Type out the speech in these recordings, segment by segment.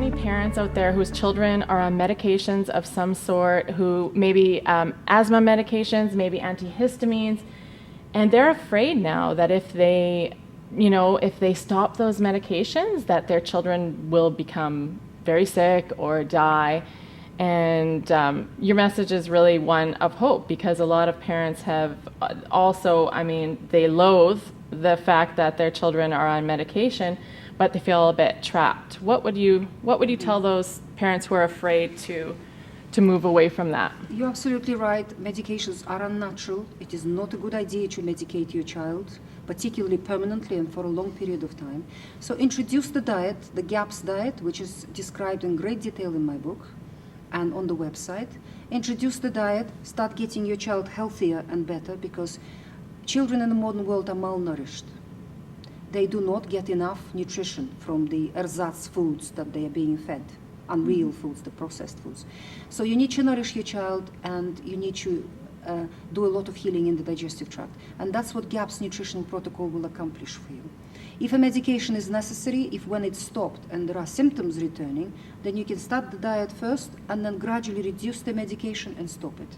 many parents out there whose children are on medications of some sort, who maybe asthma medications, maybe antihistamines, and they're afraid now that if they stop those medications, that their children will become very sick or die. And your message is really one of hope, because a lot of parents have also, they loathe the fact that their children are on medication, but they feel a bit trapped. What would you tell those parents who are afraid to move away from that? You're absolutely right. Medications are unnatural. It is not a good idea to medicate your child, particularly permanently and for a long period of time. So introduce the diet, the GAPS diet, which is described in great detail in my book and on the website. Introduce the diet, start getting your child healthier and better, because children in the modern world are malnourished. They do not get enough nutrition from the ersatz foods that they are being fed, unreal foods, the processed foods. So you need to nourish your child, and you need to do a lot of healing in the digestive tract. And that's what GAPS nutritional protocol will accomplish for you. If a medication is necessary, if when it's stopped and there are symptoms returning, then you can start the diet first and then gradually reduce the medication and stop it.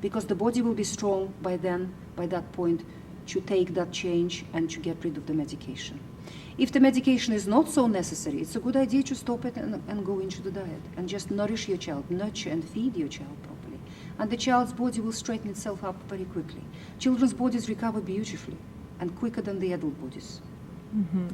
Because the body will be strong by then, by that point, to take that change and to get rid of the medication. If the medication is not so necessary, it's a good idea to stop it and go into the diet and just nourish your child, nurture and feed your child properly. And the child's body will straighten itself up very quickly. Children's bodies recover beautifully and quicker than the adult bodies. Mm-hmm.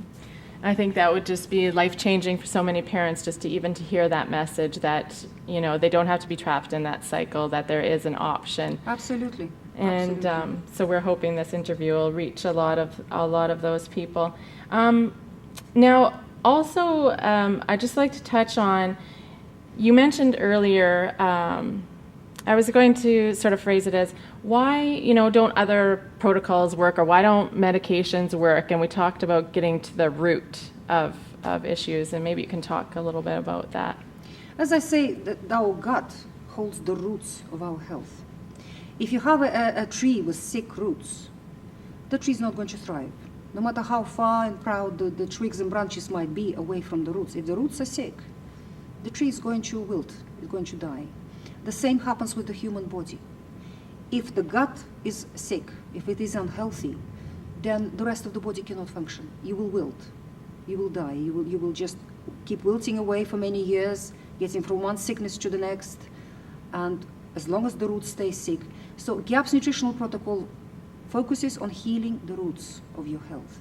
I think that would just be life-changing for so many parents, just to hear that message that, they don't have to be trapped in that cycle, that there is an option. Absolutely. And Absolutely. So we're hoping this interview will reach a lot of those people. Now, also, I'd just like to touch on, you mentioned earlier, I was going to sort of phrase it as, why, don't other protocols work, or why don't medications work? And we talked about getting to the root of issues, and maybe you can talk a little bit about that. As I say, that our gut holds the roots of our health. If you have a tree with sick roots, the tree is not going to thrive, no matter how far and proud the twigs and branches might be away from the roots. If the roots are sick, the tree is going to wilt, it's going to die. The same happens with the human body. If the gut is sick, if it is unhealthy, then the rest of the body cannot function. You will wilt, you will die, you will just keep wilting away for many years, getting from one sickness to the next, and as long as the roots stay sick. So GAPS nutritional protocol focuses on healing the roots of your health.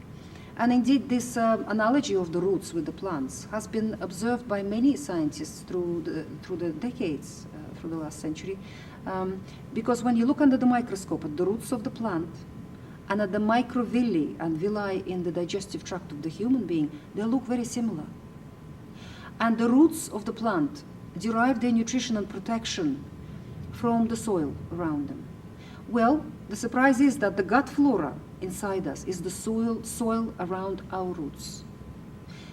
And indeed, this analogy of the roots with the plants has been observed by many scientists through the decades, through the last century, because when you look under the microscope at the roots of the plant and at the microvilli and villi in the digestive tract of the human being, they look very similar. And the roots of the plant derive their nutrition and protection from the soil around them. Well, the surprise is that the gut flora inside us is the soil around our roots,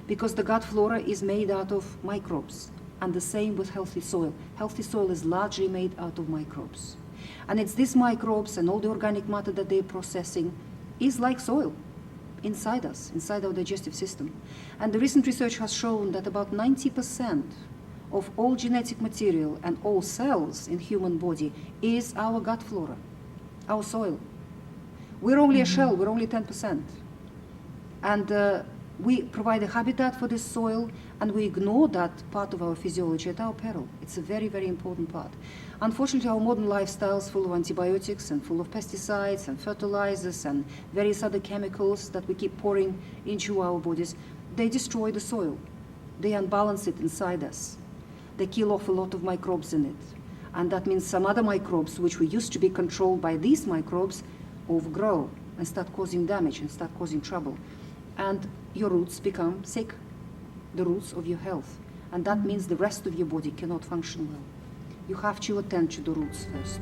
because the gut flora is made out of microbes, and the same with healthy soil. Healthy soil is largely made out of microbes. And it's these microbes and all the organic matter that they're processing is like soil inside us, inside our digestive system. And the recent research has shown that about 90% of all genetic material and all cells in human body is our gut flora, our soil. We're only a shell, we're only 10%. And we provide a habitat for this soil, and we ignore that part of our physiology at our peril. It's a very, very important part. Unfortunately, our modern lifestyles full of antibiotics and full of pesticides and fertilizers and various other chemicals that we keep pouring into our bodies, they destroy the soil. They unbalance it inside us. They kill off a lot of microbes in it. And that means some other microbes, which we used to be controlled by these microbes, overgrow and start causing damage and start causing trouble. And your roots become sick, the roots of your health. And that means the rest of your body cannot function well. You have to attend to the roots first.